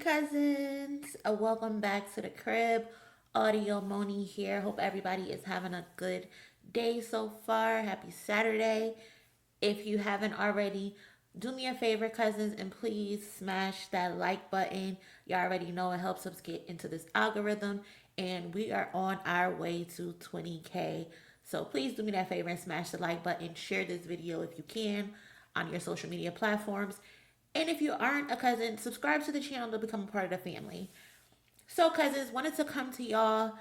cousins, welcome back to the crib. Audio Moni here. Hope everybody is having a good day so far. Happy Saturday. If you haven't already, do me a favor, cousins, and please smash that like button. You already know it helps us get into this algorithm, and we are on our way to 20K. So please do me that favor and smash the like button. Share this video if you can on your social media platforms. And if you aren't a cousin, subscribe to the channel to become a part of the family. So, cousins, wanted to come to y'all,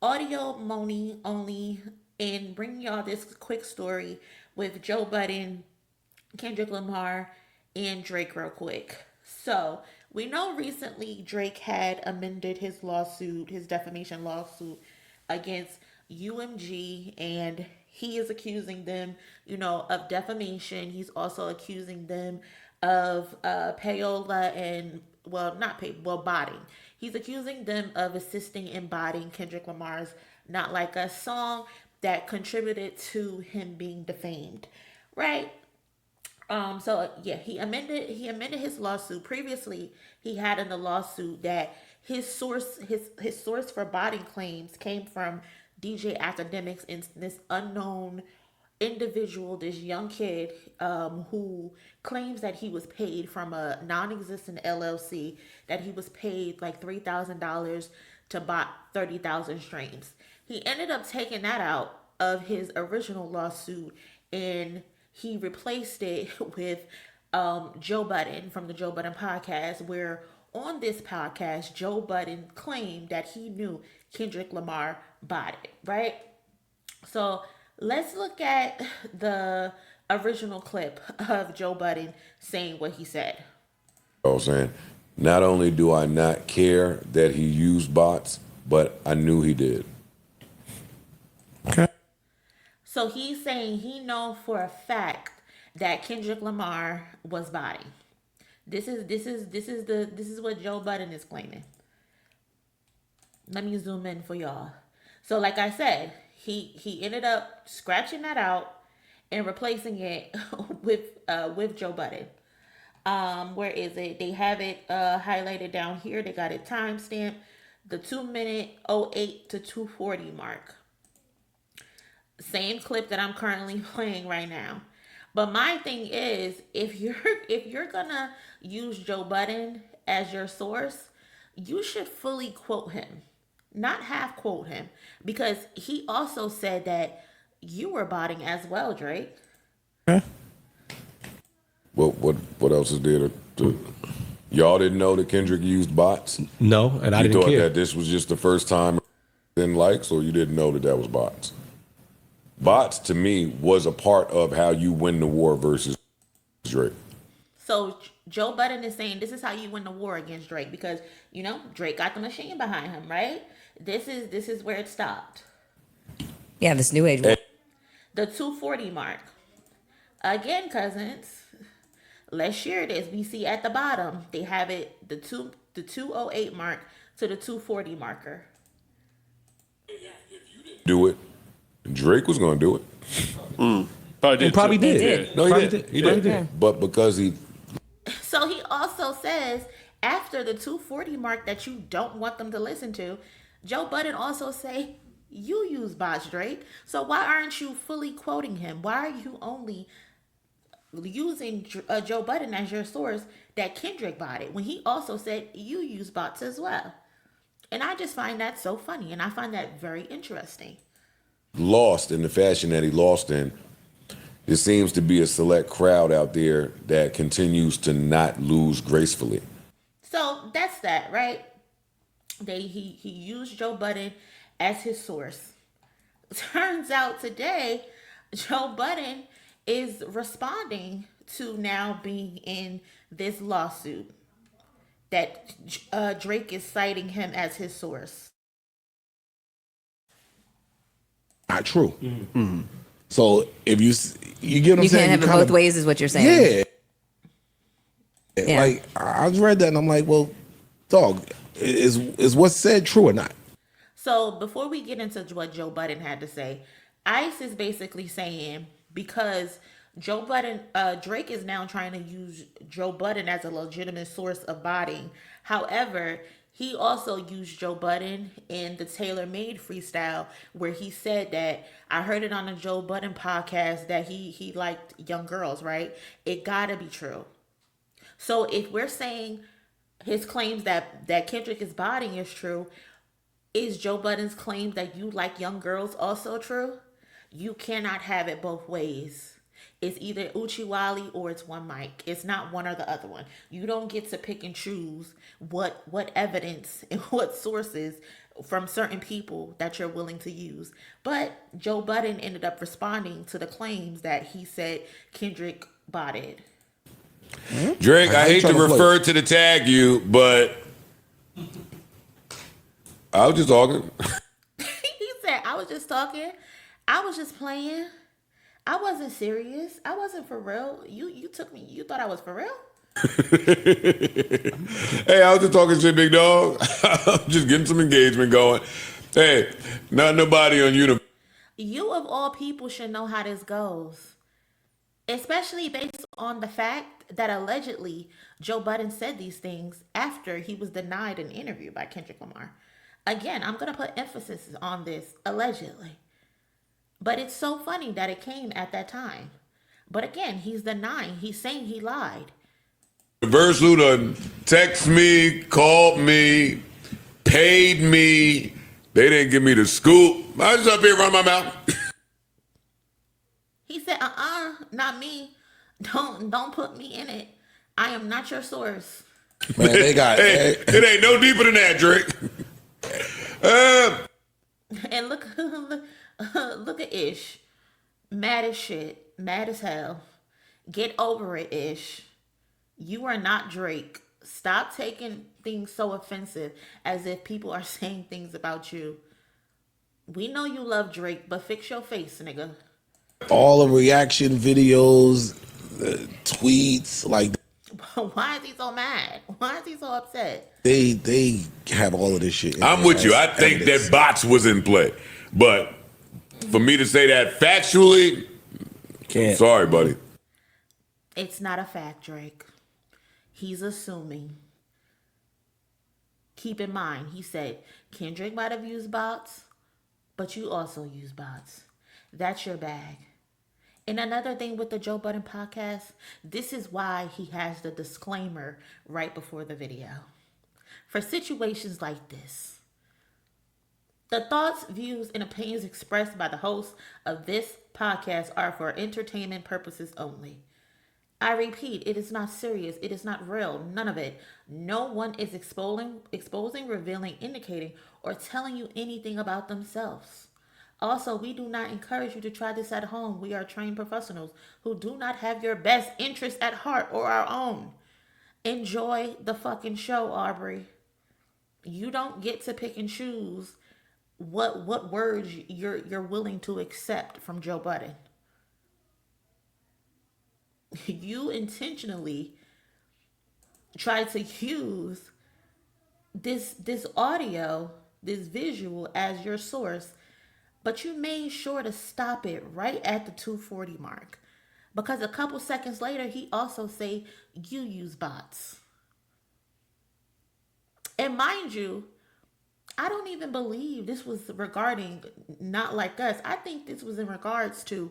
audio Moni only, and bring y'all this quick story with Joe Budden, Kendrick Lamar, and Drake real quick. So, we know recently Drake had amended his lawsuit, his defamation lawsuit against UMG, and he is accusing them, of defamation. He's also accusing them of payola and botting. He's accusing them of assisting in botting Kendrick Lamar's "Not Like Us" song that contributed to him being defamed, right? So yeah, he amended his lawsuit. Previously, he had in the lawsuit that his source for botting claims came from DJ Academics and this unknown individual, this young kid, who claims that he was paid from a non-existent LLC, that he was paid like $3,000 to bot 30,000 streams. He ended up taking that out of his original lawsuit, and he replaced it with Joe Budden from the Joe Budden podcast, where on this podcast, Joe Budden claimed that he knew Kendrick Lamar botted, right? So let's look at the original clip of Joe Budden saying what he said. I was saying, not only do I not care that he used bots, but I knew he did. Okay. So he's saying he know for a fact that Kendrick Lamar was botting. This is what Joe Budden is claiming. Let me zoom in for y'all. So like I said, he ended up scratching that out and replacing it with Joe Budden. Where is it? They have it highlighted down here. They got it timestamped, the 2-minute 08 to 2:40 mark. Same clip that I'm currently playing right now. But my thing is, if you're gonna use Joe Budden as your source, you should fully quote him, not half quote him, because he also said that you were botting as well, Drake. Well, what else is there to y'all didn't know that Kendrick used bots? No, and I didn't care. You thought that this was just the first time in likes, or you didn't know that was bots? Bots, to me, was a part of how you win the war versus Drake. So Joe Budden is saying this is how you win the war against Drake, because Drake got the machine behind him, right? This is where it stopped. Yeah, this new age war. The 240 mark. Again, cousins, let's share this. We see at the bottom they have it the 208 mark to the 240 marker. Do it. Drake was going to do it. Probably did. No, he did. He did. But because he... So he also says, after the 240 mark that you don't want them to listen to, Joe Budden also say, you use bots, Drake. So why aren't you fully quoting him? Why are you only using Joe Budden as your source that Kendrick botted, when he also said you use bots as well? And I just find that so funny, and I find that very interesting. Lost in the fashion that he lost in, there seems to be a select crowd out there that continues to not lose gracefully. So that's that, right? He used Joe Budden as his source. Turns out today, Joe Budden is responding to now being in this lawsuit that Drake is citing him as his source. Not true. Mm-hmm. So if you get what I'm saying, you can't have it both ways, is what you're saying. Yeah. Like I read that and I'm like, well, dog, is what's said true or not? So before we get into what Joe Budden had to say, ICE is basically saying, because Joe Budden, Drake is now trying to use Joe Budden as a legitimate source of botting. However, he also used Joe Budden in the Tailor Made freestyle, where he said that I heard it on the Joe Budden podcast that he liked young girls, right? It gotta be true. So if we're saying his claims that Kendrick is botting is true, is Joe Budden's claim that you like young girls also true? You cannot have it both ways. It's either Uchiwali or it's one mic. It's not one or the other one. You don't get to pick and choose what evidence and what sources from certain people that you're willing to use. But Joe Budden ended up responding to the claims that he said Kendrick botted. Drake, I hate to refer to the tag you, but I was just talking. He said, I was just talking. I was just playing. I wasn't serious. I wasn't for real. You took me. You thought I was for real? Hey, I was just talking shit, big dog. I'm just getting some engagement going. Hey, not nobody on you. You of all people should know how this goes. Especially based on the fact that allegedly Joe Budden said these things after he was denied an interview by Kendrick Lamar. Again, I'm going to put emphasis on this, allegedly. But it's so funny that it came at that time. But again, he's denying. He's saying he lied. Verse who done text me, called me, paid me. They didn't give me the scoop. I was up here running my mouth. He said, not me. Don't put me in it. I am not your source. Man, they got it ain't no deeper than that, Drake. And look at Ish. Mad as shit. Mad as hell. Get over it, Ish. You are not Drake. Stop taking things so offensive as if people are saying things about you. We know you love Drake, but fix your face, nigga. all the reaction videos, tweets, like Why is he so mad? Why is he so upset? they have all of this shit. I'm with you. I think that bots was in play. But for me to say that factually, Can't. sorry, buddy. It's not a fact, Drake. He's assuming. Keep in mind, he said, Kendrick might have used bots, but you also use bots. That's your bag. And another thing with the Joe Budden podcast, this is why he has the disclaimer right before the video. For situations like this, the thoughts, views, and opinions expressed by the host of this podcast are for entertainment purposes only. I repeat, it is not serious. It is not real. None of it. No one is exposing, revealing, indicating, or telling you anything about themselves. Also, we do not encourage you to try this at home. We are trained professionals who do not have your best interests at heart or our own. Enjoy the fucking show, Aubrey. You don't get to pick and choose what words you're willing to accept from Joe Budden. You intentionally try to use this audio, this visual as your source, but you made sure to stop it right at the 240 mark, because a couple seconds later he also say you use bots. And mind you, I don't even believe this was regarding Not Like Us. I think this was in regards to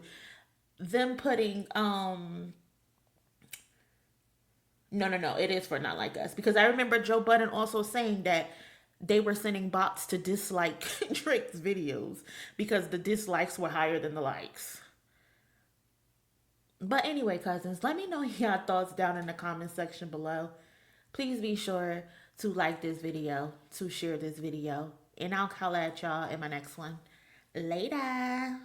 them putting No, it is for Not Like Us, because I remember Joe Budden also saying that they were sending bots to dislike Drake's videos because the dislikes were higher than the likes. But anyway, cousins, let me know your thoughts down in the comment section below. Please be sure to like this video, to share this video, and I'll holla at y'all in my next one. Later.